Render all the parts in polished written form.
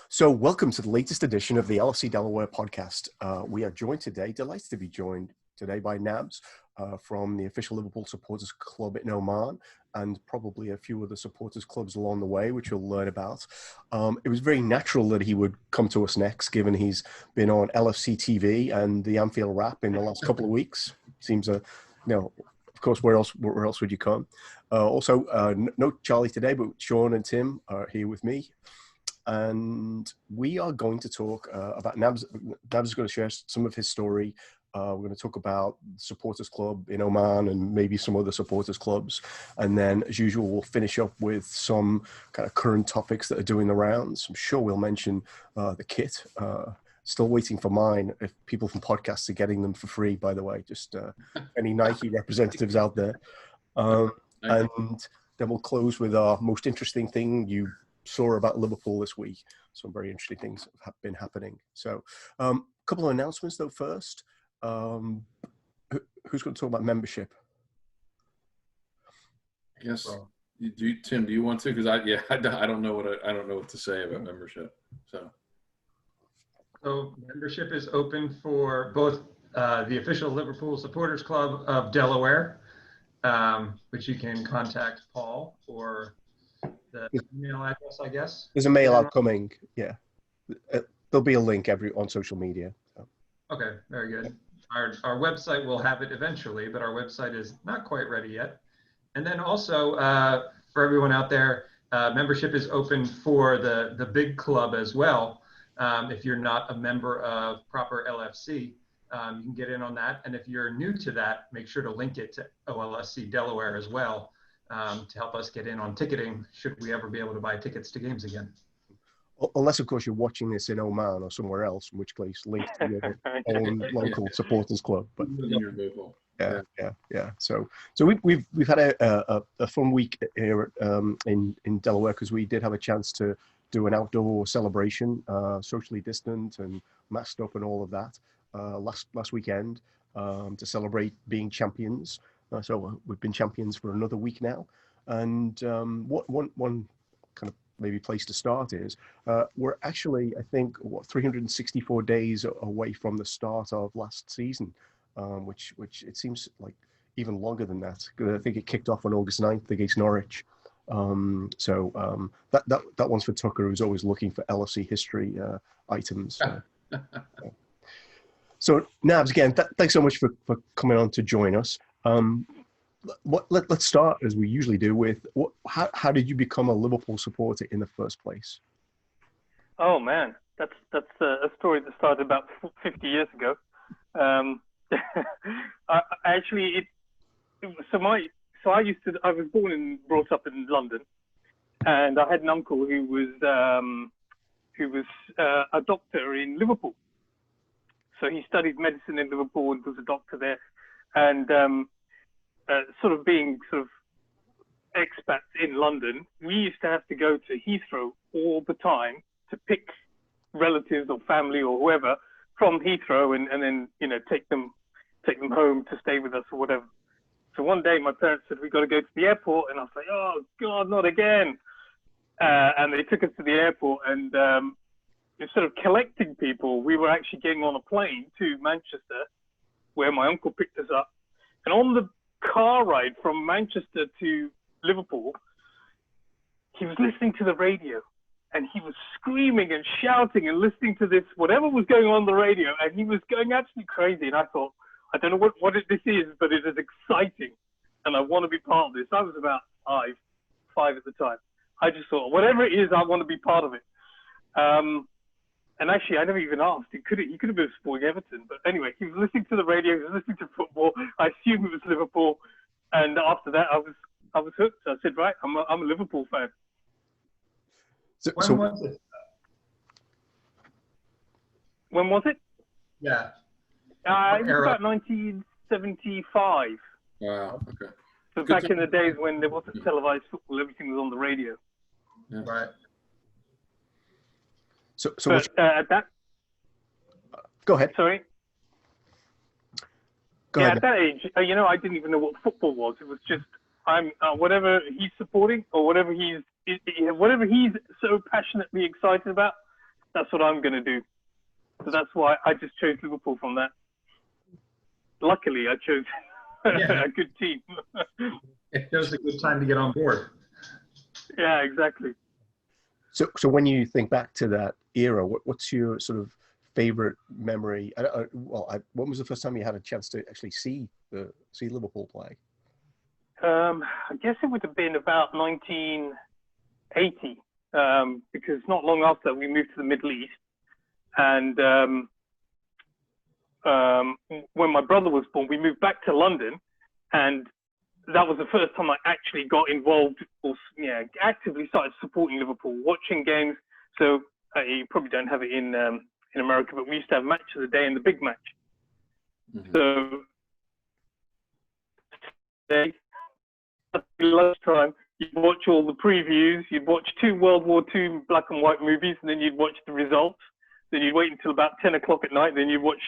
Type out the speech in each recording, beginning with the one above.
So, welcome to the latest edition of the LFC Delaware podcast. We are joined today, delighted to be joined today by Nabs from the official Liverpool Supporters Club in Oman, and probably a few other supporters clubs along the way, which we'll learn about. It was very natural that he would come to us next, given he's been on LFCTV and the Anfield Wrap in the last couple of weeks. Seems of course, where else would you come? No Charlie today, but Sean and Tim are here with me. And we are going to talk about Nabs. Nabs is going to share some of his story. We're going to talk about the supporters club in Oman and maybe some other supporters clubs. And then, as usual, we'll finish up with some kind of current topics that are doing the rounds. I'm sure we'll mention the kit. Still waiting for mine. If people from podcasts are getting them for free, by the way, just any Nike representatives out there. And then we'll close with our most interesting thing you saw about Liverpool this week. Some very interesting things have been happening. So a couple of announcements though first. Who's going to talk about membership? Yes. Tim, do you want to? Because I don't know what to say about membership. So membership is open for both the official Liverpool Supporters Club of Delaware, which you can contact Paul or the email address, I guess. There's a mail out coming. Yeah, there'll be a link on social media. So. Okay, very good. Our website will have it eventually, but our website is not quite ready yet. And then also for everyone out there, membership is open for the big club as well. If you're not a member of proper LFC, you can get in on that. And if you're new to that, make sure to link it to LFC Delaware as well. To help us get in on ticketing, should we ever be able to buy tickets to games again. Unless, of course, you're watching this in Oman or somewhere else, in which case link to your own local supporters club. But yeah. So we've had a fun week here in Delaware, because we did have a chance to do an outdoor celebration, socially distant and masked up and all of that last weekend to celebrate being champions. So we've been champions for another week now, and one kind of maybe place to start is we're actually, I think, 364 days away from the start of last season, which it seems like even longer than that. I think it kicked off on August 9th against Norwich. So that one's for Tucker, who's always looking for LFC history items. So Nabs, again, thanks so much for coming on to join us. Let's start, as we usually do, with how did you become a Liverpool supporter in the first place? Oh man, that's a story that started about 50 years ago. I was born and brought up in London, and I had an uncle who was a doctor in Liverpool. So he studied medicine in Liverpool and was a doctor there, and being expats in London, we used to have to go to Heathrow all the time to pick relatives or family or whoever from Heathrow and then take them home to stay with us or whatever. So one day my parents said, we got to go to the airport, and I was like, oh God, not again. And they took us to the airport, and instead of collecting people, we were actually getting on a plane to Manchester, where my uncle picked us up. And on the car ride from Manchester to Liverpool, he was listening to the radio, and he was screaming and shouting and listening to this, whatever was going on the radio, and he was going absolutely crazy. And I thought, I don't know what this is, but it is exciting, and I want to be part of this. I was about five at the time. I just thought, whatever it is, I want to be part of it. And actually, I never even asked. He could have been supporting Everton. But anyway, he was listening to the radio. He was listening to football. I assumed it was Liverpool. And after that, I was hooked. So I said, right, I'm a Liverpool fan. When was it? When was it? Yeah. It was about 1975. Wow. Okay. So back in the days when there wasn't televised football, everything was on the radio. Yeah. Right. So at that. Go ahead. Sorry. Go ahead. At that age, I didn't even know what football was. It was just whatever he's supporting or whatever he's so passionately excited about, that's what I'm going to do. So that's why I just chose Liverpool from that. Luckily, I chose a good team. It was a good time to get on board. Yeah, exactly. So when you think back to that era, what's your sort of favorite memory? When was the first time you had a chance to actually see Liverpool play? I guess it would have been about 1980, because not long after we moved to the Middle East, and when my brother was born, we moved back to London, and that was the first time I actually got involved, or actively started supporting Liverpool, watching games. So you probably don't have it in America, but we used to have match of the day and the big match. Mm-hmm. So at lunchtime, you'd watch all the previews, you'd watch 2 World War II black and white movies, and then you'd watch the results. Then you'd wait until about 10 o'clock at night, then you'd watch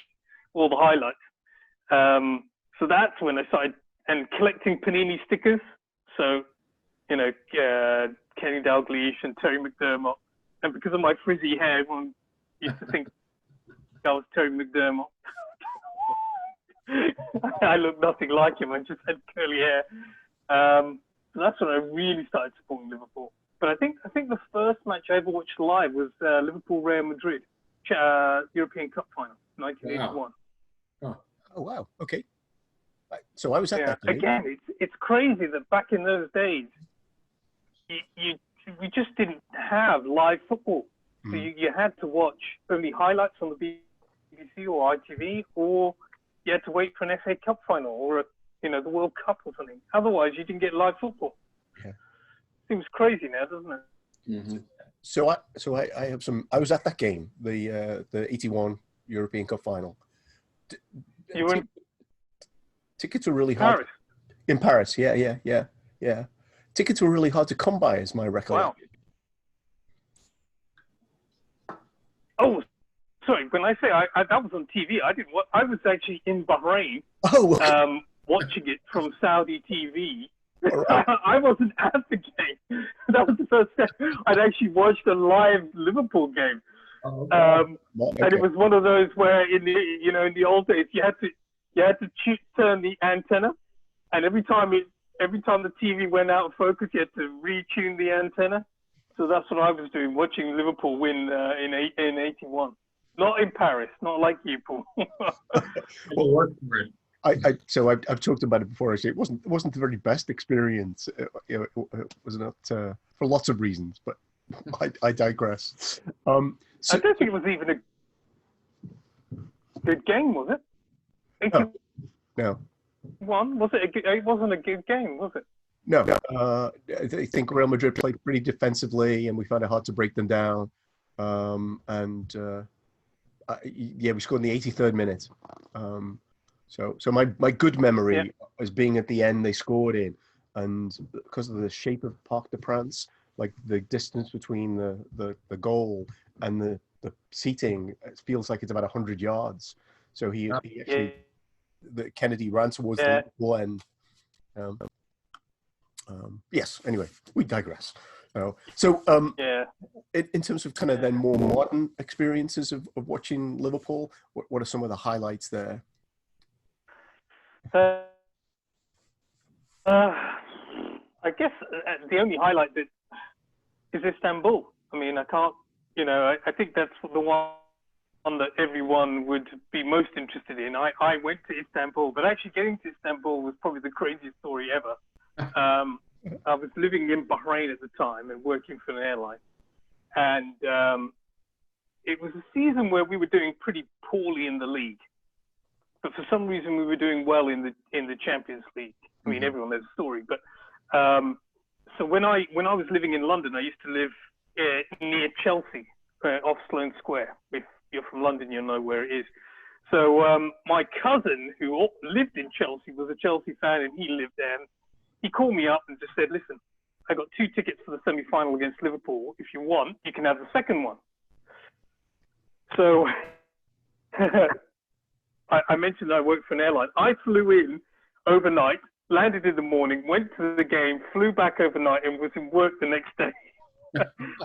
all the highlights. So that's when I started collecting Panini stickers. So, Kenny Dalglish and Terry McDermott. And because of my frizzy hair, everyone used to think I was Terry McDermott. I looked nothing like him. I just had curly hair. So that's when I really started supporting Liverpool. But I think the first match I ever watched live was Liverpool-Real Madrid, European Cup final, 1981. Wow. Oh, wow. Okay. So I was at that game. Again, it's crazy that back in those days, we just didn't have live football. So you had to watch only highlights on the BBC or ITV, or you had to wait for an FA Cup final or the World Cup or something. Otherwise, you didn't get live football. Yeah. Seems crazy now, doesn't it? Mm-hmm. So I have some. I was at that game, the 81 European Cup final. You were in tickets were really hard. Paris. In Paris, yeah. Tickets were really hard to come by, is my recollection. Wow. Oh, sorry. When I say that was on TV, I was actually in Bahrain. Oh, okay. Watching it from Saudi TV. Right. I wasn't at the game. That was the first time I'd actually watched a live Liverpool game. Okay. And it was one of those where in the old days you had to turn the antenna, and every time the TV went out of focus, you had to retune the antenna. So that's what I was doing, watching Liverpool win in 81. Not in Paris, not like you, Paul. I've talked about it before. Actually, it wasn't the very best experience. It was not for lots of reasons, but I digress. I don't think it was even a good game, was it? 81? No. Was it? It wasn't a good game, was it? No. I think Real Madrid played pretty defensively, and we found it hard to break them down. We scored in the 83rd minute. So my good memory is being at the end they scored in, and because of the shape of Parc des Princes, like the distance between the goal and the seating, it feels like it's about 100 yards. So he actually, Kennedy ran towards the Liverpool end. Yes. Anyway, we digress. In terms of kind of then more modern experiences of watching Liverpool, what are some of the highlights there? I guess the only highlight that is Istanbul. I mean, I can't, I think that's the one that everyone would be most interested in. I went to Istanbul, but actually getting to Istanbul was probably the craziest story ever. I was living in Bahrain at the time and working for an airline. And it was a season where we were doing pretty poorly in the league. But for some reason, we were doing well in the Champions League. I mean, everyone knows the story. But so when I was living in London, I used to live near Chelsea, off Sloane Square. If you're from London, you'll know where it is. So my cousin, who lived in Chelsea, was a Chelsea fan, and he lived there. And he called me up and just said, "Listen, I got 2 tickets for the semi-final against Liverpool. If you want, you can have the second one." So I mentioned I worked for an airline. I flew in overnight, landed in the morning, went to the game, flew back overnight, and was in work the next day.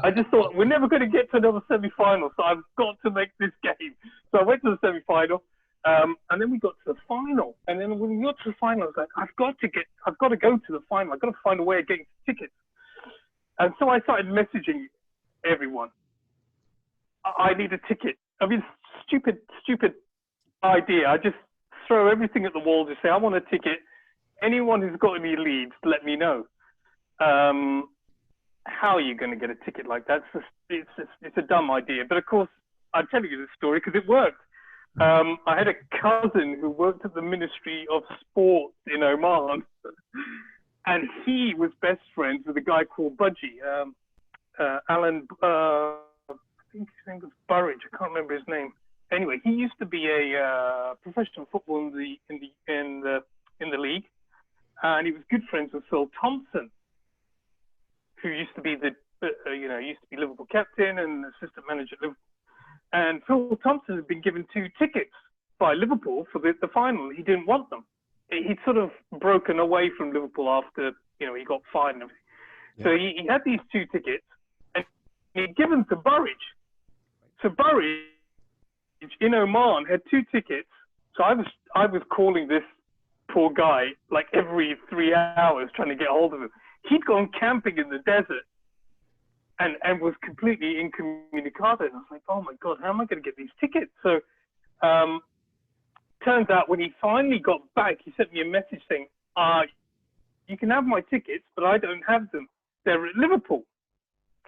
I just thought, we're never going to get to another semi-final, so I've got to make this game. So I went to the semi-final, and then we got to the final. And then when we got to the final, I was like, I've got to go to the final. I've got to find a way of getting tickets. And so I started messaging everyone. I need a ticket. I mean, stupid idea. I just throw everything at the wall, just say, I want a ticket. Anyone who's got any leads, let me know. How are you going to get a ticket like that? It's a dumb idea. But of course, I'll tell you the story because it worked. I had a cousin who worked at the Ministry of Sport in Oman, and he was best friends with a guy called Budgie, Alan. I think his name was Burridge. I can't remember his name. Anyway, he used to be a professional football in the league, and he was good friends with Phil Thompson, who used to be Liverpool captain and assistant manager at Liverpool. And Phil Thompson had been given 2 tickets by Liverpool for the final. He didn't want them. He'd sort of broken away from Liverpool after, he got fired and everything. Yeah. So he had these 2 tickets, and he'd given them to Burridge. So Burridge in Oman had 2 tickets. So I was calling this poor guy like every 3 hours trying to get hold of him. He'd gone camping in the desert and was completely incommunicado. And I was like, oh my God, how am I going to get these tickets? So turns out when he finally got back, he sent me a message saying, you can have my tickets, but I don't have them. They're at Liverpool.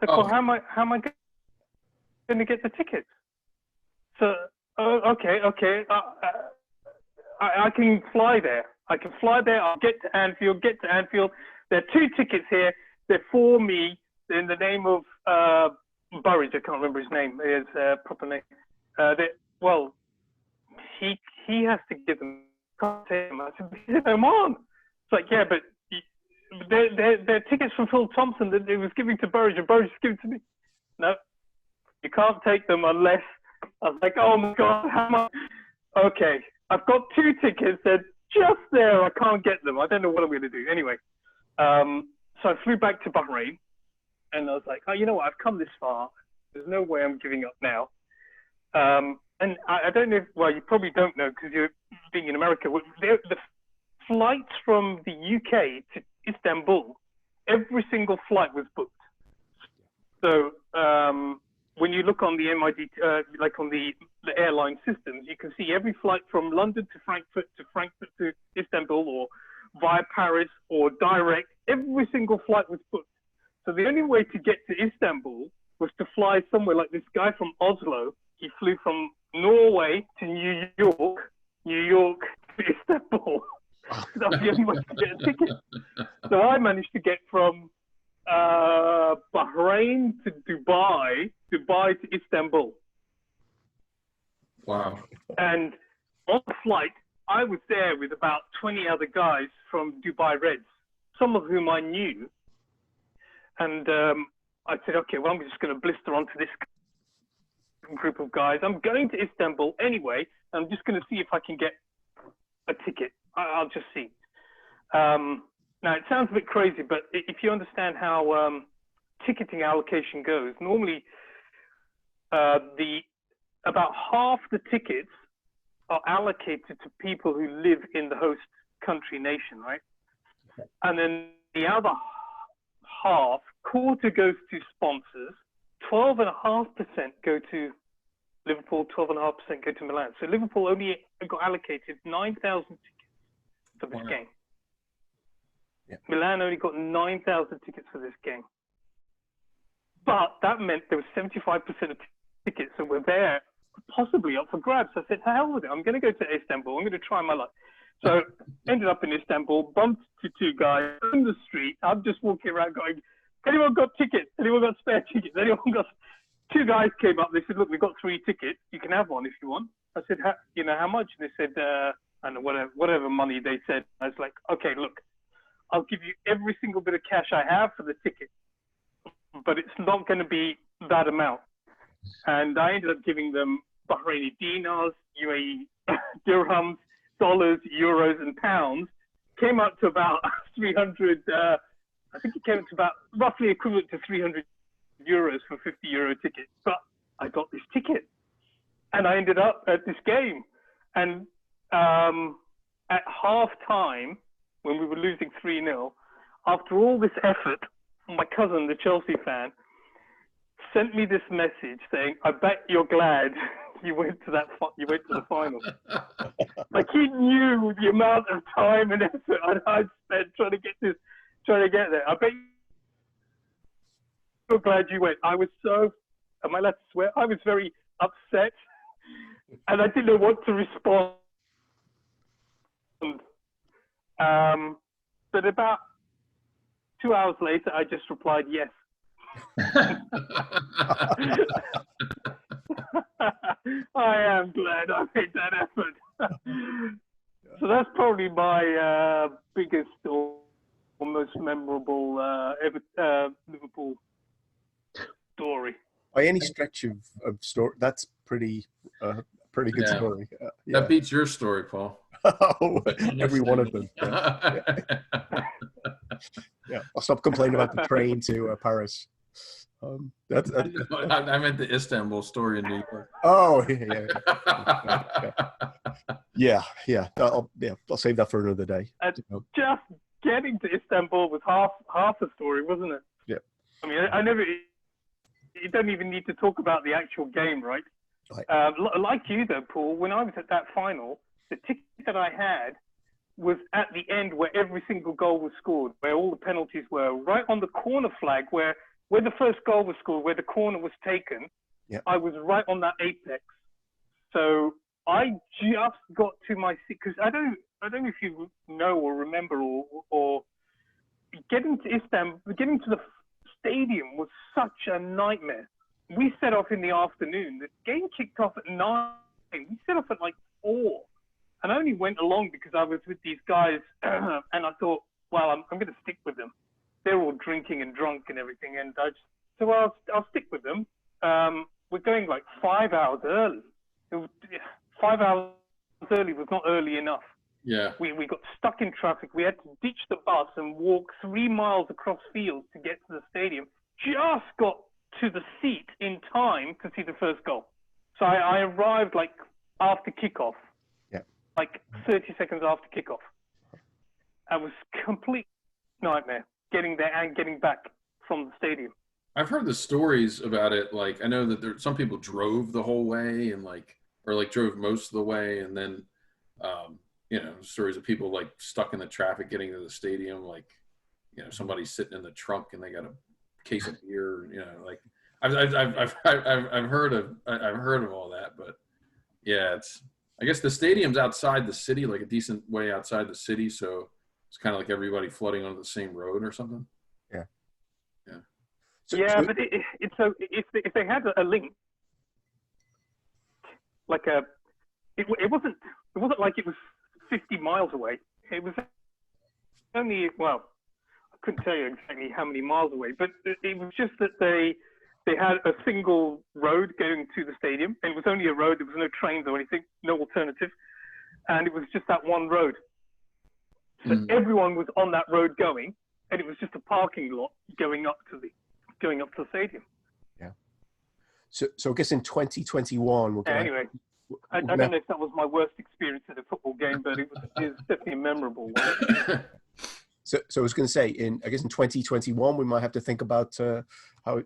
It's like, well, how am I going to get the tickets? So, okay. I can fly there. I'll get to Anfield. There are 2 tickets here. They're for me in the name of Burridge. I can't remember his name. His proper name. He has to give them. I said, he's in Oman. It's like, yeah, but they're tickets from Phil Thompson that he was giving to Burridge, and Burridge is giving to me. No, you can't take them unless. I was like, oh my God, how much? Okay, I've got 2 tickets. They're just there. I can't get them. I don't know what I'm going to do. Anyway, so I flew back to Bahrain, and I was like, oh, you know what? I've come this far. There's no way I'm giving up now. And I don't know. Well, you probably don't know because you're being in America. The flights from the UK to Istanbul, every single flight was booked. So when you look on the MID, like on the airline systems, you can see every flight from London to Frankfurt to Istanbul, or via Paris or direct. Every single flight was booked. So the only way to get to Istanbul was to fly somewhere like this guy from Oslo. He flew from Norway to New York to Istanbul. That was the only way to get a ticket. So I managed to get from Bahrain to Dubai to Istanbul. Wow. And on the flight, I was there with about 20 other guys from Dubai Reds, some of whom I knew. And I said, okay, well, I'm just going to blister onto this group of guys. I'm going to Istanbul anyway. I'm just going to see if I can get a ticket. I'll just see. Now, it sounds a bit crazy, but if you understand how ticketing allocation goes, normally about half the tickets are allocated to people who live in the host country nation, right? And then the other half, quarter goes to sponsors, 12.5% go to Liverpool, 12.5% go to Milan. So Liverpool only got allocated 9,000 tickets for this game. Yeah. Milan only got 9,000 tickets for this game. But that meant there was 75% of tickets that were there, possibly up for grabs. So I said, to hell with it. I'm going to go to Istanbul. I'm going to try my luck. So ended up in Istanbul, bumped to 2 guys in the street. I'm just walking around going, anyone got tickets? Anyone got spare tickets? Anyone got... 2 guys came up. They said, look, we've got 3 tickets. You can have one if you want. I said, how much? And they said, I don't know, whatever money they said. I was like, okay, look, I'll give you every single bit of cash I have for the ticket, but it's not going to be that amount. And I ended up giving them Bahraini dinars, UAE dirhams, dollars, euros, and pounds. Came up to about 300, I think it came to about roughly equivalent to 300 euros for 50 euro ticket, but I got this ticket, and I ended up at this game. And at half time, when we were losing 3-0, after all this effort, my cousin, the Chelsea fan, sent me this message saying, "I bet you're glad you went to the final." Like, he knew the amount of time and effort I'd spent trying to get there. "I bet you're glad you went." I was so, am I allowed to swear? I was very upset, and I didn't know what to respond. But about 2 hours later, I just replied yes. I am glad I made that effort. So that's probably my biggest or most memorable Liverpool story. By any stretch of story, that's pretty good story. That beats your story, Paul. Oh, every one of them. Yeah. I'll stop complaining about the train to Paris. I meant the Istanbul story in New York. Oh, yeah. I'll save that for another day. Just getting to Istanbul was half the story, wasn't it? Yeah. I mean, you don't even need to talk about the actual game, right? Like you though, Paul, when I was at that final, the ticket that I had was at the end where every single goal was scored, where all the penalties were, right on the corner flag where the first goal was scored, where the corner was taken. Yeah. I was right on that apex. So I just got to my seat, because I don't know if you know or remember or getting to Istanbul, getting to the stadium was such a nightmare. We set off in the afternoon. The game kicked off at 9. We set off at like 4. And I only went along because I was with these guys, and I thought, well, I'm going to stick with them. They're all drinking and drunk and everything, and I'll stick with them. We're going like 5 hours early. 5 hours early was not early enough. Yeah. We got stuck in traffic. We had to ditch the bus and walk 3 miles across fields to get to the stadium. Just got to the seat in time to see the first goal. So I arrived like after kickoff. Like 30 seconds after kickoff. I was complete nightmare getting there and getting back from the stadium. I've heard the stories about it. Like, I know that some people drove the whole way and or drove most of the way. And then, stories of people like stuck in the traffic getting to the stadium. Like, somebody's sitting in the trunk and they got a case of beer, I've heard of all that, but yeah, I guess the stadium's outside the city, like a decent way outside the city, so it's kind of like everybody flooding onto the same road or something. Yeah. But if they had a link, like it wasn't like it was 50 miles away. It was only, well, I couldn't tell you exactly how many miles away, but it was just that they had a single road going to the stadium, and it was only a road. There was no trains or anything, no alternative, and it was just that one road. So everyone was on that road going, and it was just a parking lot going up to the stadium. Yeah. So I guess in 2021 anyway, I don't know if that was my worst experience at a football game, but it was definitely a memorable one. So I was going to say, in 2021, we might have to think about how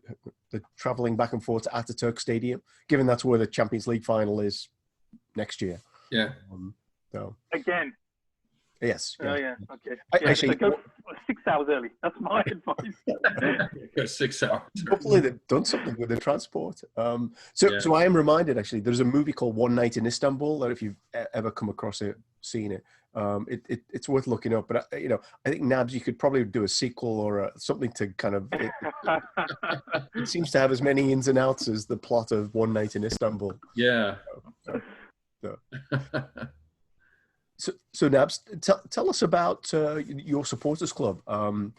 the traveling back and forth to Ataturk Stadium, given that's where the Champions League final is next year. Yeah. So again. Yes. Oh yeah. Okay. Actually, so go 6 hours early. That's my advice. 6 hours. Hopefully they've done something with the transport. So I am reminded, actually, there's a movie called One Night in Istanbul. That if you've ever come across it, seen it. It's worth looking up, but I think Nabs, you could probably do a sequel or something to kind of. It seems to have as many ins and outs as the plot of One Night in Istanbul. Yeah. So Nabs, tell us about your supporters club. And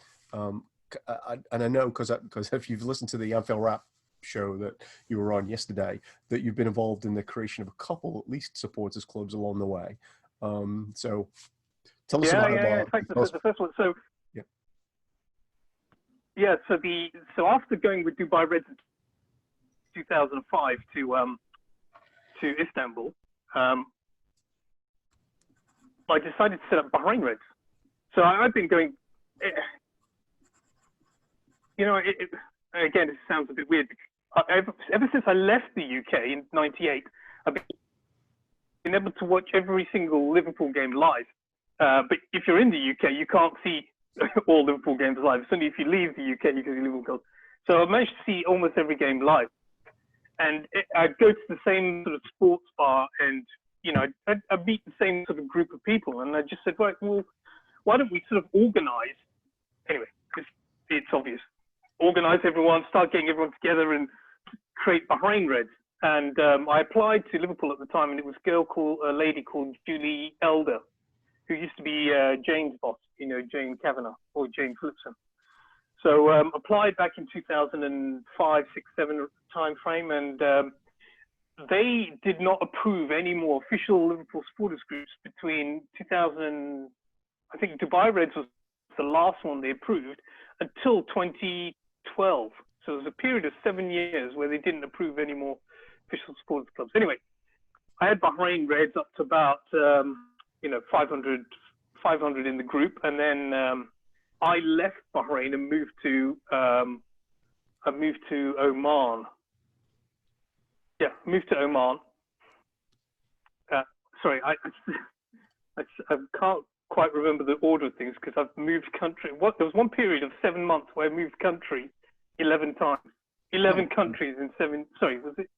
I know because if you've listened to the Anfield Wrap show that you were on yesterday, that you've been involved in the creation of a couple, at least, supporters clubs along the way. So tell us about it. In fact, the first one. So Yeah, so after going with Dubai Reds in 2005 to Istanbul, I decided to set up Bahrain Reds. So I've been going, again, it sounds a bit weird. Ever since I left the UK in '98, I've been able to watch every single Liverpool game live. But if you're in the UK, you can't see all Liverpool games live. It's only if you leave the UK you can see Liverpool games. So I managed to see almost every game live. And I'd go to the same sort of sports bar, and I'd meet the same sort of group of people. And I just said, right, well, why don't we sort of organize? Anyway, it's obvious. Organize everyone, start getting everyone together, and create Bahrain Reds. And I applied to Liverpool at the time, and it was a lady called Julie Elder, who used to be Jane's boss, Jane Kavanagh or Jane Phillipson. So applied back in 2005, 6, 7 time frame, and they did not approve any more official Liverpool supporters groups between 2000. I think Dubai Reds was the last one they approved until 2012. So there was a period of 7 years where they didn't approve any more official supporters clubs. Anyway, I had Bahrain Reds up to about 500 in the group, and then I left Bahrain and moved to Oman. Yeah, moved to Oman. Sorry, I can't quite remember the order of things because I've moved country. There was one period of 7 months where I moved country 11 times. 11 countries in 7. Sorry, was it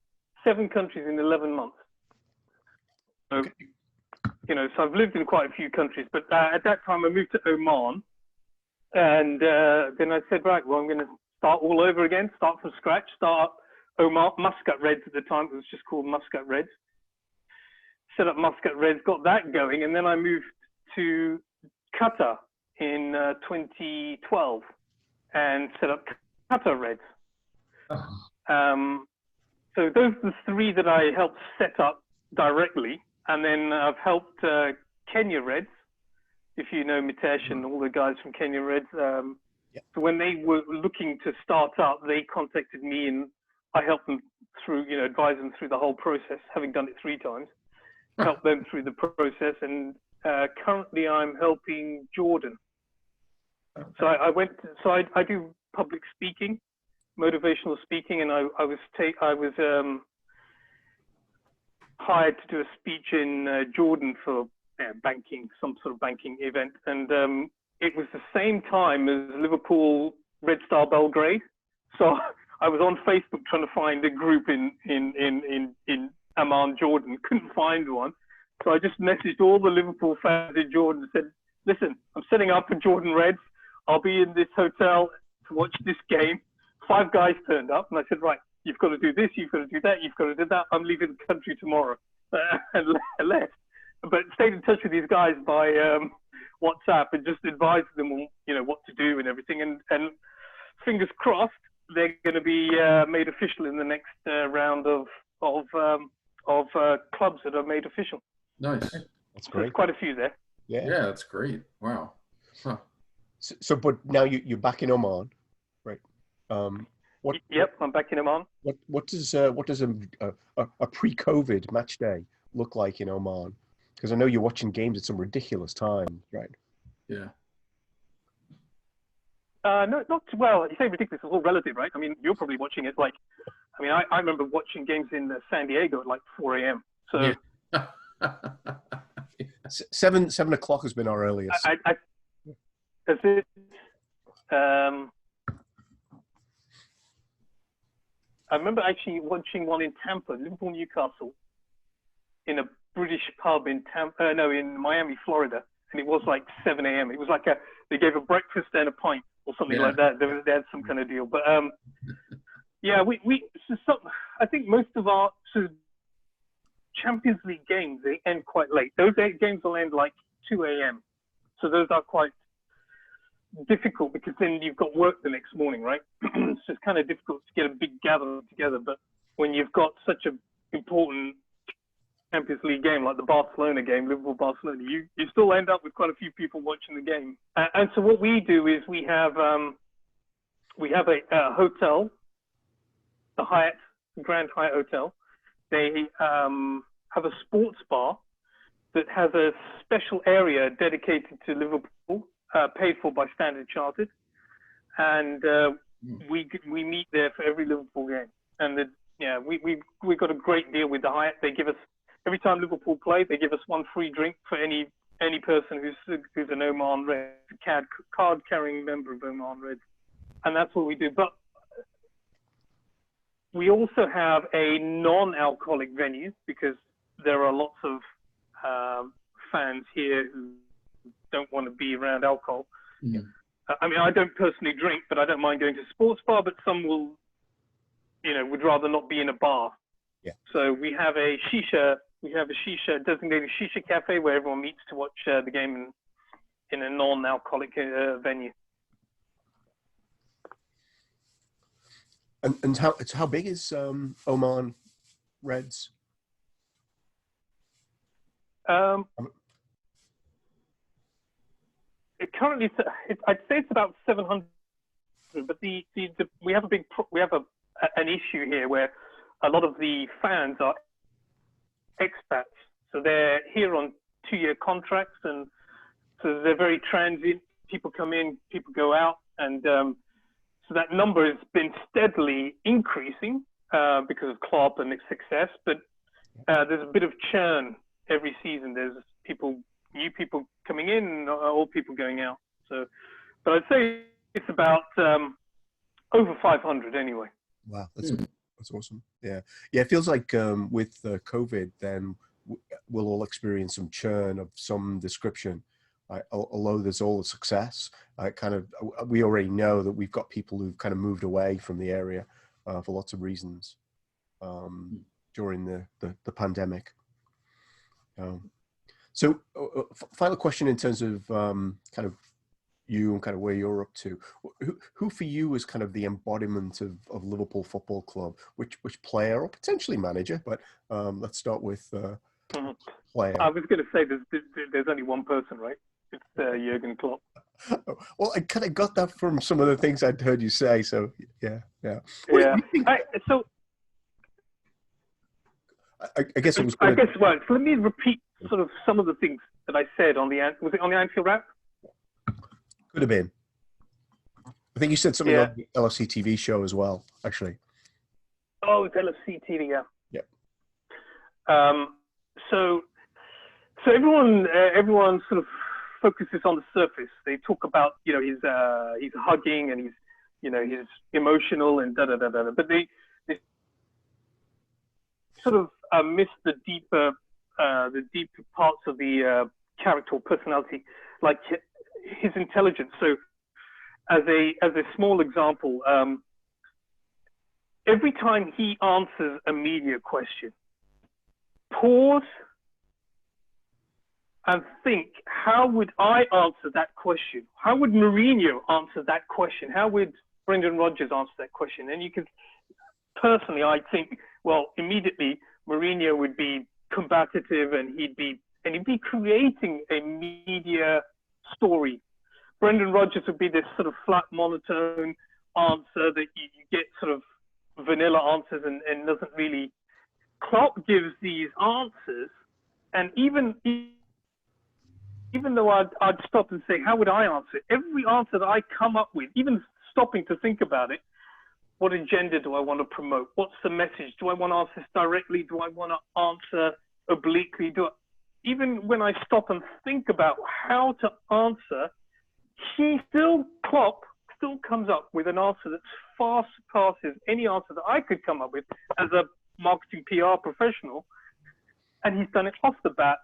7 countries in 11 months? So, so I've lived in quite a few countries, but at that time I moved to Oman, and then I said, right, well, I'm going to start all over again, start from scratch, start Oman, Muscat Reds at the time. It was just called Muscat Reds. Set up Muscat Reds, got that going, and then I moved to Qatar in 2012 and set up Qatar Reds. So those are the 3 that I helped set up directly. And then I've helped Kenya Reds, if you know Mitesh and all the guys from Kenya Reds. So when they were looking to start up, they contacted me, and I helped them through, advise them through the whole process, having done it 3 times. Helped them through the process, and currently I'm helping Jordan. So I do public speaking, motivational speaking, and I was hired to do a speech in Jordan for banking, some sort of banking event, and it was the same time as Liverpool Red Star Belgrade. So I was on Facebook trying to find a group in Amman, Jordan. Couldn't find one, so I just messaged all the Liverpool fans in Jordan and said, "Listen, I'm setting up for Jordan Reds. I'll be in this hotel to watch this game." 5 guys turned up, and I said, "Right, you've got to do this, you've got to do that, you've got to do that. I'm leaving the country tomorrow." And left. But stayed in touch with these guys by WhatsApp and just advised them on, what to do and everything. And fingers crossed, they're going to be made official in the next round of clubs that are made official. Nice. That's great. There's quite a few there. Yeah, that's great. Wow. Huh. So, but now you're back in Oman, right? Yep, I'm back in Oman. What does a pre-COVID match day look like in Oman? Because I know you're watching games at some ridiculous times, right? Yeah. No, not well. You say ridiculous. It's all relative, right? I mean, you're probably watching it like. I mean, I remember watching games in San Diego at like 4 a.m. So. Yeah. 7 o'clock has been our earliest. That's it. I remember actually watching one in Tampa, Liverpool Newcastle, in a British pub in in Miami, Florida, and it was like 7 a.m. It was like they gave a breakfast and a pint or something like that. They had some kind of deal, but I think most of our Champions League games, they end quite late. Those games will end like 2 a.m. So those are quite difficult because then you've got work the next morning, right? So it's kind of difficult to get a big gathering together. But when you've got such an important Champions League game like the Barcelona game, Liverpool-Barcelona, you still end up with quite a few people watching the game. And so what we do is we have we have a hotel, the Hyatt, Grand Hyatt Hotel. They have a sports bar that has a special area dedicated to Liverpool, paid for by Standard Chartered, and we meet there for every Liverpool game. And we got a great deal with the Hyatt. They give us, every time Liverpool play, they give us one free drink for any person who's an Oman Reds, card carrying member of Oman Reds, and that's what we do. But we also have a non-alcoholic venue because there are lots of fans here who don't want to be around alcohol. Yeah. I mean, I don't personally drink, but I don't mind going to a sports bar, but some will, would rather not be in a bar. Yeah. So we have a designated shisha cafe where everyone meets to watch the game in a non-alcoholic venue. And how big is Oman Reds? Currently, I'd say it's about 700. But we have an issue here where a lot of the fans are expats, so they're here on 2-year contracts, and so they're very transient. People come in, people go out, and so that number has been steadily increasing because of Klopp and its success. But there's a bit of churn every season. There's new people coming in, and old people going out. So, but I'd say it's about over 500 anyway. Wow, that's awesome. Yeah. It feels like with COVID, then we'll all experience some churn of some description. Although there's all the success, we already know that we've got people who've kind of moved away from the area for lots of reasons during the pandemic. So final question in terms of kind of you and kind of where you're up to. Who for you is kind of the embodiment of Liverpool Football Club? Which player or potentially manager? But let's start with player. I was going to say there's only one person, right? It's Jurgen Klopp. Well, I kind of got that from some of the things I'd heard you say. So yeah. Yeah. I guess it was. Well, so let me repeat sort of some of the things that I said on the Anfield Wrap? Could have been. I think you said something on the LFCTV show as well, actually. Oh, it's LFCTV, yeah. Yeah. So everyone sort of focuses on the surface. They talk about he's hugging and he's emotional and da da da da. But they sort of miss the deeper parts of the character or personality, like his intelligence. So as a small example, every time he answers a media question, pause and think, how would I answer that question? How would Mourinho answer that question? How would Brendan Rodgers answer that question? And you can, personally, I think, well, immediately Mourinho would be combative and he'd be creating a media story. Brendan Rodgers would be this sort of flat, monotone answer that you get sort of vanilla answers and doesn't really. Klopp gives these answers, and even though I'd stop and say, how would I answer it? Every answer that I come up with, even stopping to think about it, what agenda do I want to promote? What's the message? Do I want to answer this directly? Do I want to answer obliquely? Even when I stop and think about how to answer, Klopp still comes up with an answer that far surpasses any answer that I could come up with as a marketing PR professional. And he's done it off the bat,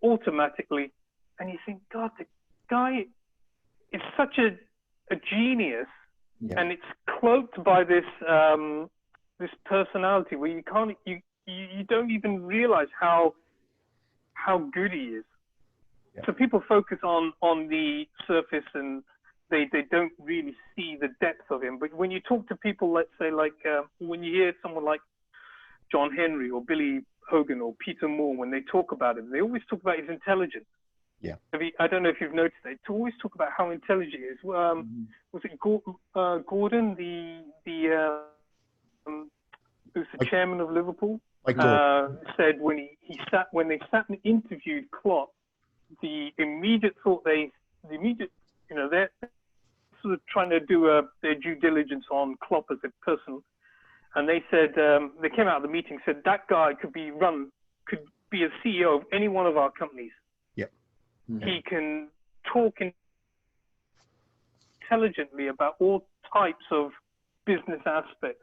automatically. And you think, God, the guy is such a genius, and it's cloaked by this personality where you don't even realize how good he is. Yeah. So people focus on the surface and they don't really see the depth of him. But when you talk to people, let's say when you hear someone like John Henry or Billy Hogan or Peter Moore, when they talk about him, they always talk about his intelligence. Yeah. I don't know if you've noticed it. To always talk about how intelligent he is. Was it Gordon, who's the chairman of Liverpool? Said when they sat and interviewed Klopp, they're sort of trying to do their due diligence on Klopp as a person, and they said they came out of the meeting said that guy could be a CEO of any one of our companies. Yep. Mm-hmm. He can talk intelligently about all types of business aspects.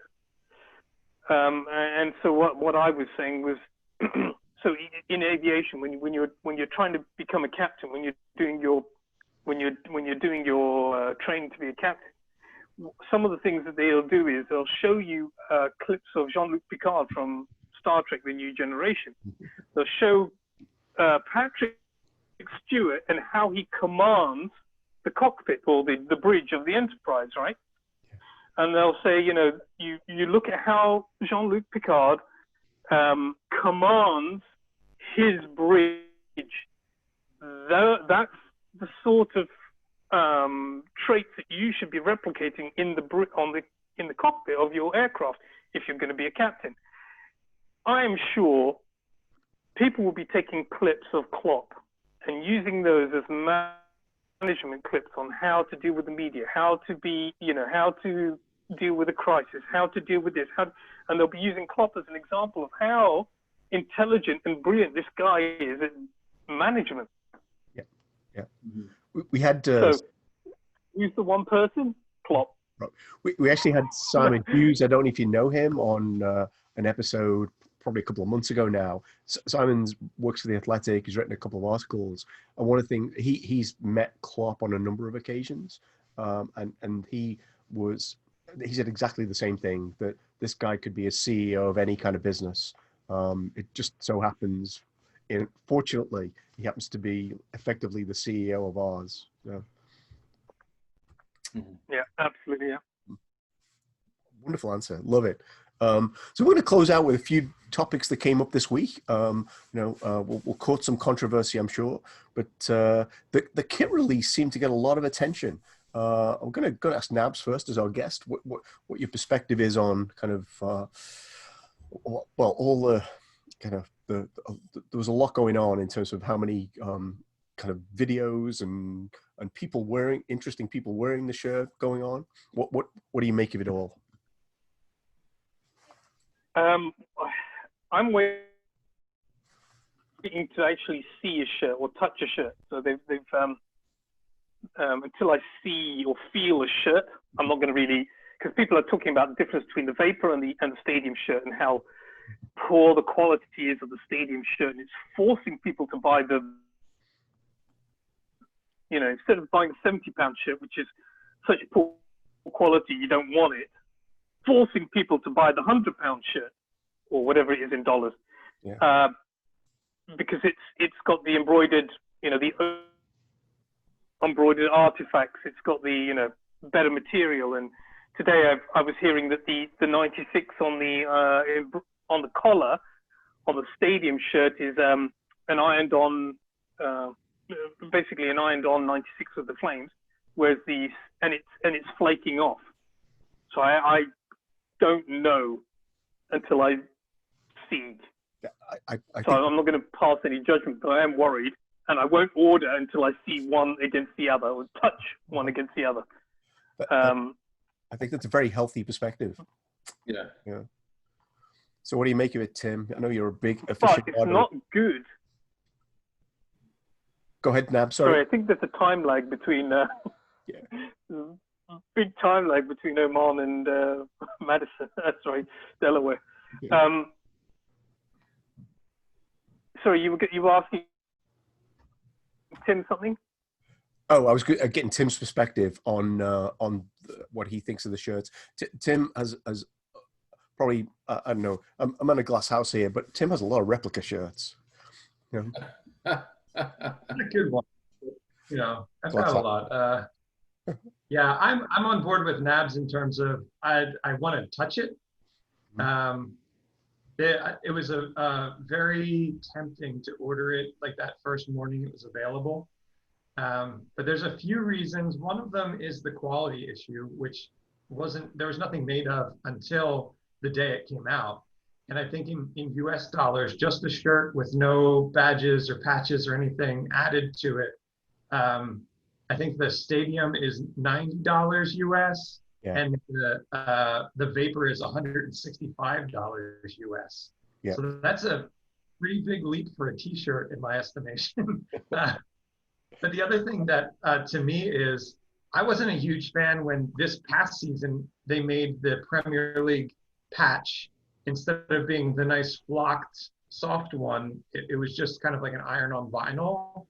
And so what I was saying was, so in aviation, when you're trying to become a captain, when you're doing your training to be a captain, some of the things that they'll do is they'll show you clips of Jean-Luc Picard from Star Trek: The New Generation. They'll show Patrick Stewart and how he commands the cockpit or the bridge of the Enterprise, right? And they'll say, you look at how Jean-Luc Picard commands his bridge. That's the sort of traits that you should be replicating in the cockpit of your aircraft if you're going to be a captain. I am sure people will be taking clips of Klopp and using those as management clips on how to deal with the media, how to deal with a crisis, how to deal with this, and they'll be using Klopp as an example of how intelligent and brilliant this guy is at management. Yeah, yeah. Mm-hmm. We had so who's the one person? Klopp. We actually had Simon Hughes. I don't know if you know him, on an episode probably a couple of months ago now. Simon works for The Athletic. He's written a couple of articles. And one of the things, he's met Klopp on a number of occasions. And he said exactly the same thing, that this guy could be a CEO of any kind of business. It just so happens, fortunately, he happens to be effectively the CEO of ours. Yeah, yeah, absolutely, yeah. Wonderful answer. Love it. So we're going to close out with a few topics that came up this week. We'll quote some controversy, I'm sure, but the kit release seemed to get a lot of attention. I'm going to ask Nabs first as our guest, what your perspective is on kind of, all the kind of, there was a lot going on in terms of how many kind of videos and interesting people wearing the shirt going on. What do you make of it all? I'm waiting to actually see a shirt or touch a shirt. So they've until I see or feel a shirt, I'm not going to really, because people are talking about the difference between the Vapor and the stadium shirt and how poor the quality is of the stadium shirt, and it's forcing people to buy instead of buying a £70 shirt, which is such poor quality you don't want it, forcing people to buy the £100 shirt or whatever it is in dollars, because it's got the embroidered, the embroidered artifacts. It's got the better material. And today I was hearing that the 96 on the collar on the stadium shirt is an ironed-on, basically an ironed-on 96 with the flames, whereas it's flaking off. So I don't know until I see. I so I'm not going to pass any judgment, but I am worried, and I won't order until I see one against the other, or touch one against the other. I think that's a very healthy perspective. Yeah. Yeah. So what do you make of it, Tim? I know you're a big aficionado. But it's not good. Go ahead, Nab. Sorry. I think there's a time lag between big time lag between Oman and Madison. Sorry, Delaware. Yeah. Sorry, you were asking Tim something? Oh, I was getting Tim's perspective on what he thinks of the shirts. Tim has probably, I don't know, I'm in a glass house here, but Tim has a lot of replica shirts. Not a good one. I've got a lot. Yeah, I'm on board with Nabs in terms of I want to touch it. It was a very tempting to order it like that first morning it was available. But there's a few reasons. One of them is the quality issue, which there was nothing made of until the day it came out. And I think in US dollars, just a shirt with no badges or patches or anything added to it. I think the stadium is $90 US. Yeah. And the vapor is $165 US. Yeah. So that's a pretty big leap for a t-shirt in my estimation. But the other thing that to me is, I wasn't a huge fan when this past season they made the Premier League patch, instead of being the nice flocked soft one, it was just kind of like an iron-on vinyl.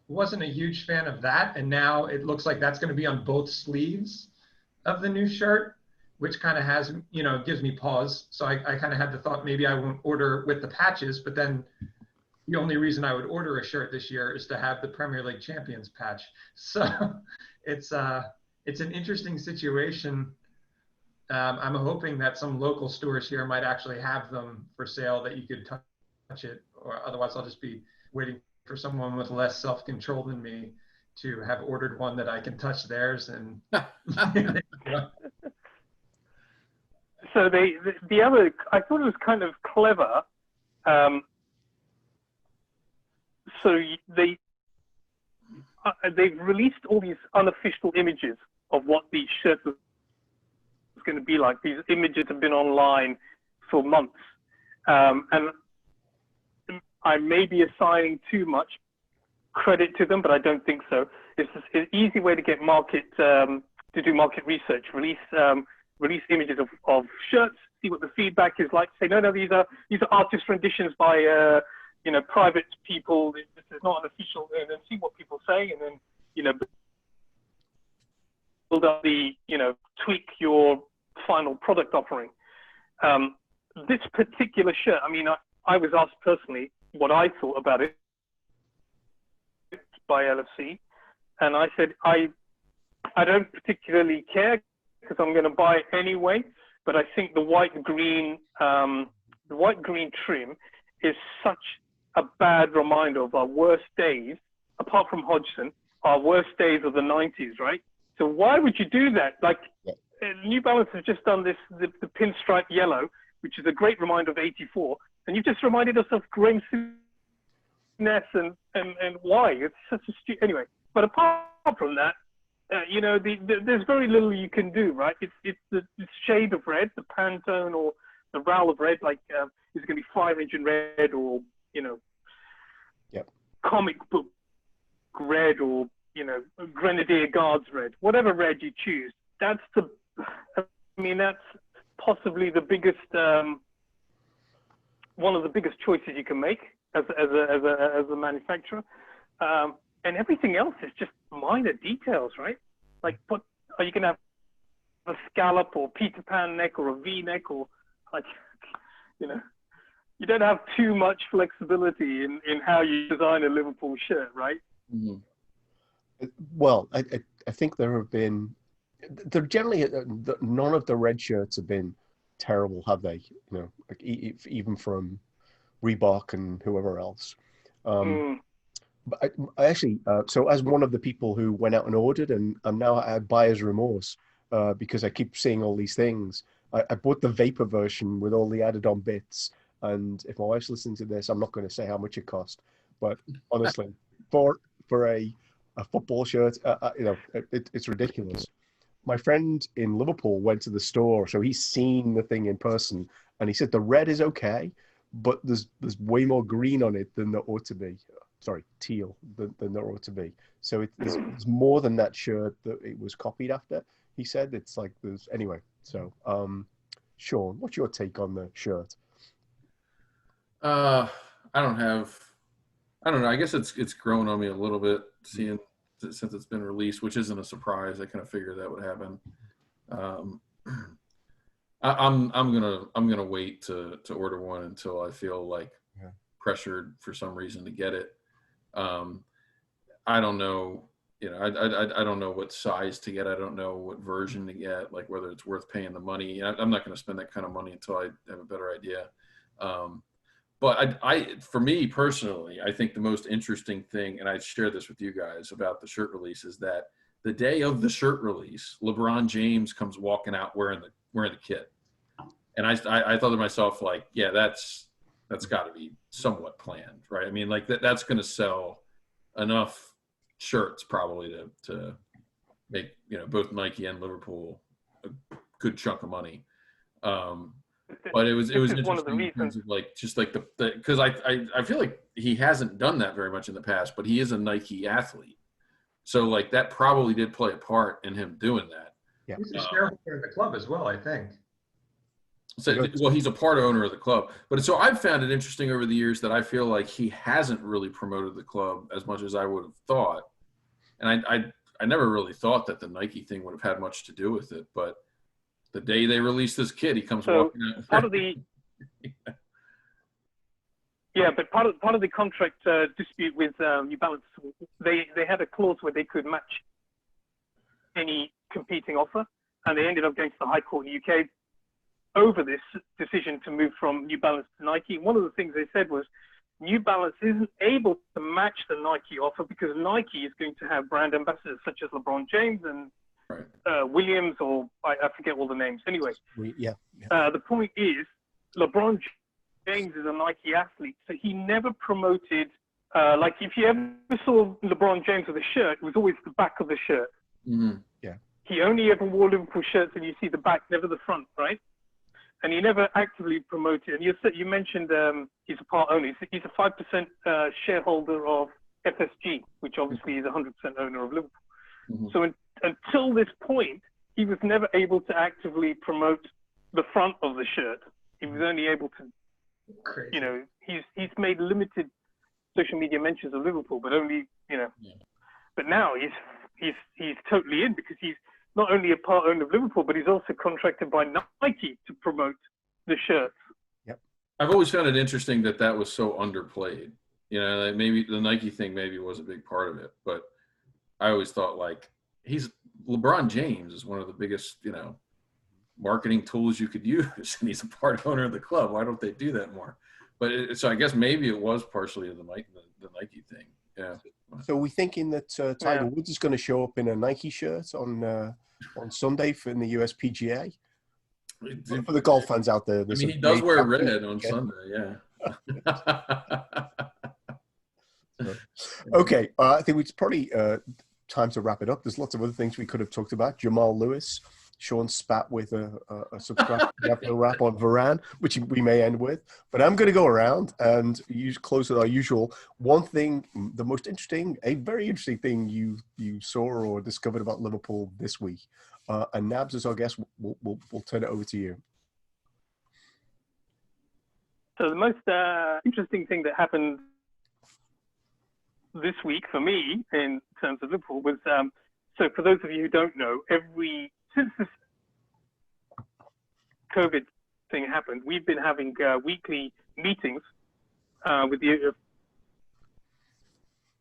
Wasn't a huge fan of that, and now it looks like that's going to be on both sleeves of the new shirt, which kind of has, gives me pause. So I kind of had the thought maybe I won't order with the patches, but then the only reason I would order a shirt this year is to have the Premier League Champions patch. So it's an interesting situation. I'm hoping that some local stores here might actually have them for sale that you could touch it, or otherwise I'll just be waiting for someone with less self-control than me to have ordered one that I can touch theirs. And so the other, I thought it was kind of clever. So they've released all these unofficial images of what these shirts are going to be like. These images have been online for months, and I may be assigning too much credit to them, but I don't think so. It's an easy way to get to do market research. Release images of shirts, see what the feedback is like. Say no, these are artist renditions by private people. This is not an official, and then see what people say, and then build up the tweak your final product offering. This particular shirt, I mean, I was asked personally what I thought about it by LFC, and I said I don't particularly care because I'm going to buy it anyway. But I think the white green trim is such a bad reminder of our worst days, apart from Hodgson, our worst days of the 90s, right? So why would you do that? Like, New Balance has just done the pinstripe yellow, which is a great reminder of '84, and you've just reminded us of Graham Souness and why? It's such a anyway. But apart from that, there's very little you can do, right? It's the shade of red, the Pantone or the Raoul of red, like is going to be Fire Engine red, or comic book red, or Grenadier Guards red, whatever red you choose. That's possibly the biggest, one of the biggest choices you can make as a manufacturer. And everything else is just minor details, right? Like, what are you going to have? A scallop or Peter Pan neck or a V neck, or like, you don't have too much flexibility in how you design a Liverpool shirt, right? Mm-hmm. Well, I think there generally none of the red shirts have been terrible, have they? Like even from Reebok and whoever else. But I actually, so as one of the people who went out and ordered, and now I have buyer's remorse because I keep seeing all these things. I bought the Vapor version with all the added on bits. And if my wife's listening to this, I'm not going to say how much it cost. But honestly, for a football shirt, it's ridiculous. My friend in Liverpool went to the store, so he's seen the thing in person, and he said the red is okay, but there's way more green on it than there ought to be. Sorry, teal than there ought to be. So it's more than that shirt that it was copied after. He said it's like there's anyway. So, Sean, what's your take on the shirt? I don't know. I guess it's grown on me a little bit seeing since it's been released, which isn't a surprise. I kind of figured that would happen. I'm gonna wait to order one until I feel like pressured for some reason to get it. I don't know I don't know what size to get. I don't know what version to get, like whether it's worth paying the money. I'm not going to spend that kind of money until I have a better idea. But for me personally, I think the most interesting thing, and I shared this with you guys about the shirt release, is that the day of the shirt release, LeBron James comes walking out wearing the kit, and I thought to myself, like, yeah, that's got to be somewhat planned, right? I mean, like that's going to sell enough shirts probably to make both Nike and Liverpool a good chunk of money. But it was interesting one of the in terms of like just like the because I feel like he hasn't done that very much in the past, but he is a Nike athlete, so like that probably did play a part in him doing that. Yeah, he's a shareholder in the club as well, I think. So, well, he's a part owner of the club, but so I've found it interesting over the years that I feel like he hasn't really promoted the club as much as I would have thought, and I never really thought that the Nike thing would have had much to do with it, but the day they release this kid, he comes walking out. Part of the but part of the contract dispute with New Balance, they had a clause where they could match any competing offer, and they ended up going to the High Court in the UK over this decision to move from New Balance to Nike. One of the things they said was New Balance isn't able to match the Nike offer because Nike is going to have brand ambassadors such as LeBron James and Williams, or I forget all the names. Anyway, the point is LeBron James is a Nike athlete, so he never promoted, like if you ever saw LeBron James with a shirt, it was always the back of the shirt. Mm-hmm. Yeah. He only ever wore Liverpool shirts and you see the back, never the front, right? And he never actively promoted. And you mentioned he's a part owner. He's a 5% shareholder of FSG, which obviously is a 100% owner of Liverpool. Mm-hmm. So until this point, he was never able to actively promote the front of the shirt. He was only able to, he's made limited social media mentions of Liverpool, but only, But now he's totally in because he's not only a part owner of Liverpool, but he's also contracted by Nike to promote the shirts. Yep. I've always found it interesting that was so underplayed. Like maybe the Nike thing maybe was a big part of it, but I always thought like LeBron James is one of the biggest, marketing tools you could use, and he's a part owner of the club. Why don't they do that more? But so I guess maybe it was partially the Nike thing. Yeah. So we're thinking that Tiger Woods is going to show up in a Nike shirt on Sunday in the USPGA. For the golf fans out there, he does wear red on Sunday. Yeah. Okay, I think it's probably time to wrap it up. There's lots of other things we could have talked about. Jamal Lewis, Sean spat with a subscribe wrap on Varane, which we may end with. But I'm going to go around and close with our usual. One thing, the most interesting, a very interesting thing you saw or discovered about Liverpool this week. And Nabs, as our guest, we'll turn it over to you. So the most interesting thing that happened this week for me in terms of Liverpool was, so for those of you who don't know, since this COVID thing happened, we've been having weekly meetings with the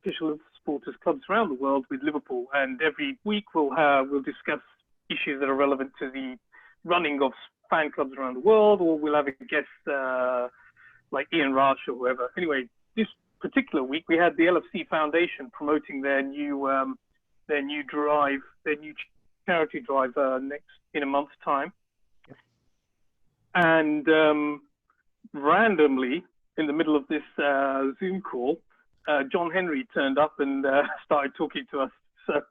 official supporters clubs around the world with Liverpool, and every week we'll discuss issues that are relevant to the running of fan clubs around the world, or we'll have a guest like Ian Rush or whoever. Anyway, this particular week we had the LFC Foundation promoting their new charity drive in a month's time, and randomly in the middle of this Zoom call, John Henry turned up and started talking to us. So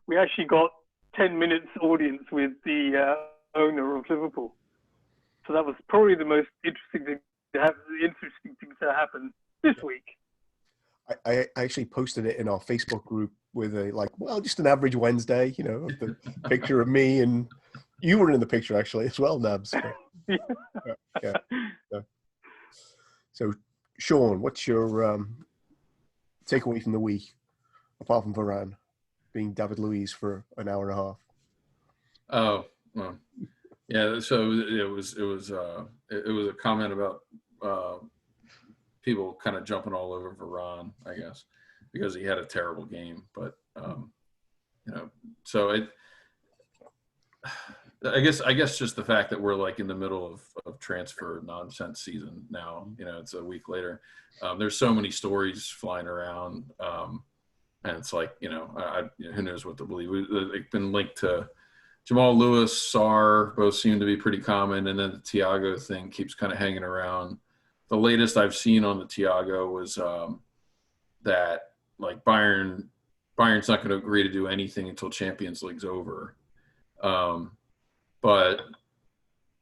we actually got 10 minutes audience with the owner of Liverpool. So that was probably the most interesting thing to happen this week. I actually posted it in our Facebook group with just an average Wednesday, the picture of me, and you were in the picture actually as well, Nabs. Yeah. So, Sean, what's your takeaway from the week, apart from Varane being David Luiz for an hour and a half? Oh, well, yeah. So it was a comment about people kind of jumping all over Varane, I guess, because he had a terrible game. But So I guess just the fact that we're like in the middle of transfer nonsense season now, it's a week later. There's so many stories flying around, and it's like, who knows what to believe. They've been linked to Jamal Lewis, Sarr, both seem to be pretty common, and then the Thiago thing keeps kind of hanging around. The latest I've seen on the Thiago was that like Bayern's not going to agree to do anything until Champions League's over. But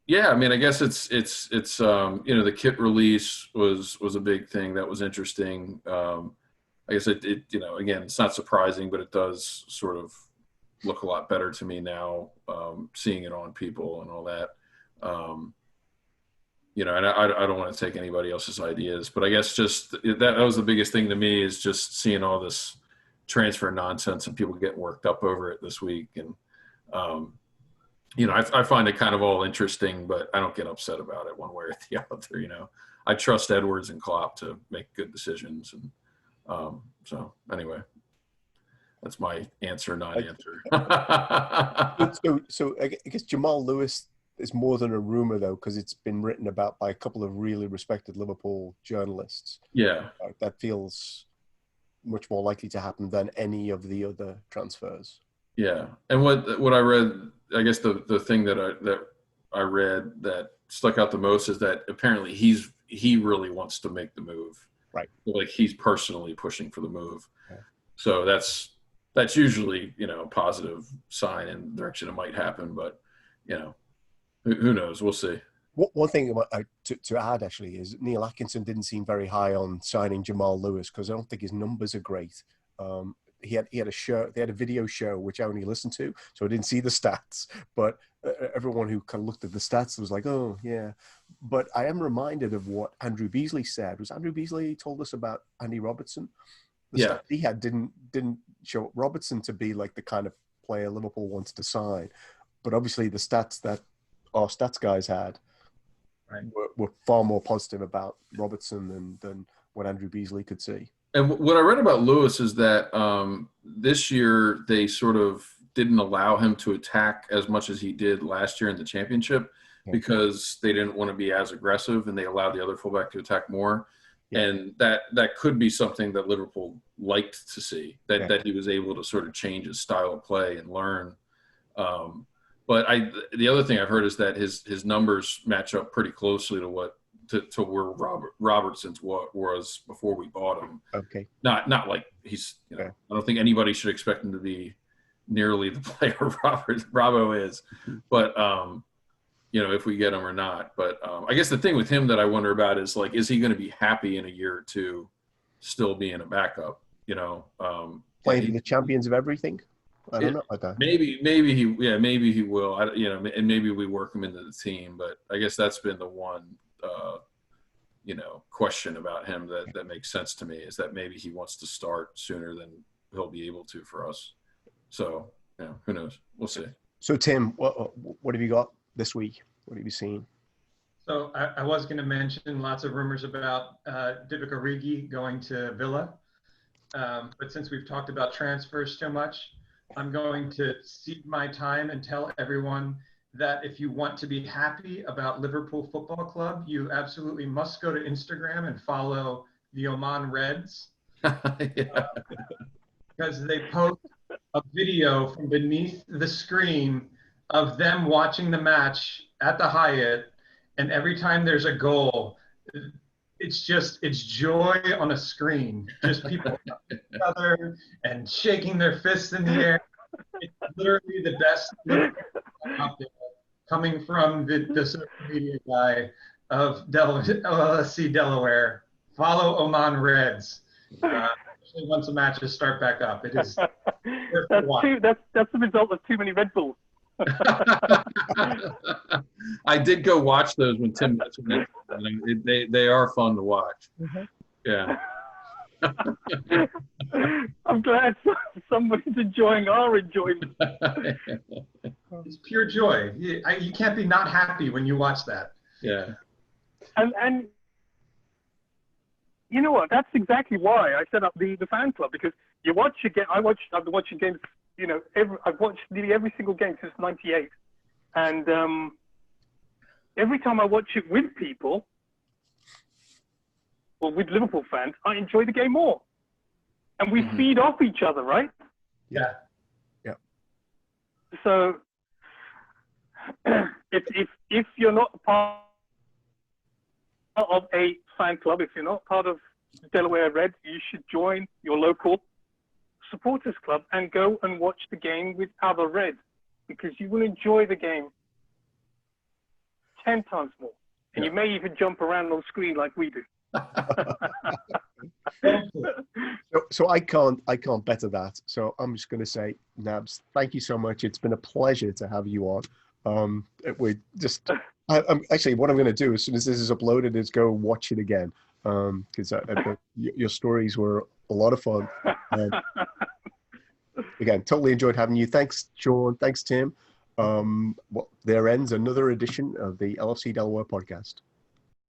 yeah, I mean, I guess it's the kit release was a big thing that was interesting. I guess it again, it's not surprising, but it does sort of look a lot better to me now, seeing it on people and all that. And I don't want to take anybody else's ideas, but I guess just that was the biggest thing to me, is just seeing all this transfer nonsense and people getting worked up over it this week. And, I find it kind of all interesting, but I don't get upset about it one way or the other. I trust Edwards and Klopp to make good decisions. And so anyway, that's my answer, non-answer. So I guess Jamal Lewis is more than a rumor, though, because it's been written about by a couple of really respected Liverpool journalists. Yeah. That feels much more likely to happen than any of the other transfers. Yeah. And what I read, I guess the thing that I read that stuck out the most is that apparently he really wants to make the move. Right. Like he's personally pushing for the move. Okay. So that's usually, a positive sign in the direction it might happen, but who knows? We'll see. One thing to add actually is Neil Atkinson didn't seem very high on signing Jamal Lewis, because I don't think his numbers are great. He had a show. They had a video show which I only listened to, so I didn't see the stats. But everyone who kind of looked at the stats was like, "Oh, yeah." But I am reminded of what Andrew Beasley said. Was Andrew Beasley told us about Andy Robertson? The stats he had didn't show Robertson to be like the kind of player Liverpool wants to sign. But obviously, the stats that our stats guys had were far more positive about Robertson than what Andrew Beasley could see. And what I read about Lewis is that this year they sort of didn't allow him to attack as much as he did last year in the championship, because they didn't want to be as aggressive, and they allowed the other fullback to attack more. Yeah. And that could be something that Liverpool liked to see, that he was able to sort of change his style of play and learn. But the other thing I've heard is that his numbers match up pretty closely to where Robertson's was before we bought him. Okay. Not like he's. I don't think anybody should expect him to be nearly the player Robbo is, but if we get him or not. But I guess the thing with him that I wonder about is, like, is he going to be happy in a year or two, still being a backup? Playing the champions of everything. I don't know. Okay. Maybe he will. And maybe we work him into the team. But I guess that's been the one, question about him that makes sense to me, is that maybe he wants to start sooner than he'll be able to for us. So, who knows? We'll see. So, Tim, what have you got this week? What have you seen? So I was going to mention lots of rumors about Divock Origi going to Villa. But since we've talked about transfers so much, I'm going to cede my time and tell everyone that if you want to be happy about Liverpool Football Club, you absolutely must go to Instagram and follow the Oman Reds. Because they post a video from beneath the screen of them watching the match at the Hyatt, and every time there's a goal, it's joy on a screen. Just people each other and shaking their fists in the air. It's literally the best out there, coming from the social media guy of LFC Delaware. Follow Oman Reds. Especially once the matches start back up. It is. That's the result of too many Red Bulls. I did go watch those when Tim mentioned it. They are fun to watch. Yeah. I'm glad somebody's enjoying our enjoyment. It's pure joy. You can't be not happy when you watch that. Yeah. And you know what? That's exactly why I set up the fan club, because you watch again. I've been watching games you know, I've watched nearly every single game since '98, and every time I watch it with people or with Liverpool fans, I enjoy the game more, and we feed off each other, right? Yeah. Yeah. So if you're not part of a fan club, if you're not part of Delaware Reds, you should join your local supporters club and go and watch the game with other Reds, because you will enjoy the game 10 times more, and you may even jump around on screen like we do. So I can't better that. So I'm just going to say, Nabs, thank you so much. It's been a pleasure to have you on. We just, I'm actually, what I'm going to do as soon as this is uploaded is go watch it again, because your stories were a lot of fun. Again, totally enjoyed having you. Thanks, Sean. Thanks, Tim. Well, there ends another edition of the LFC Delaware podcast.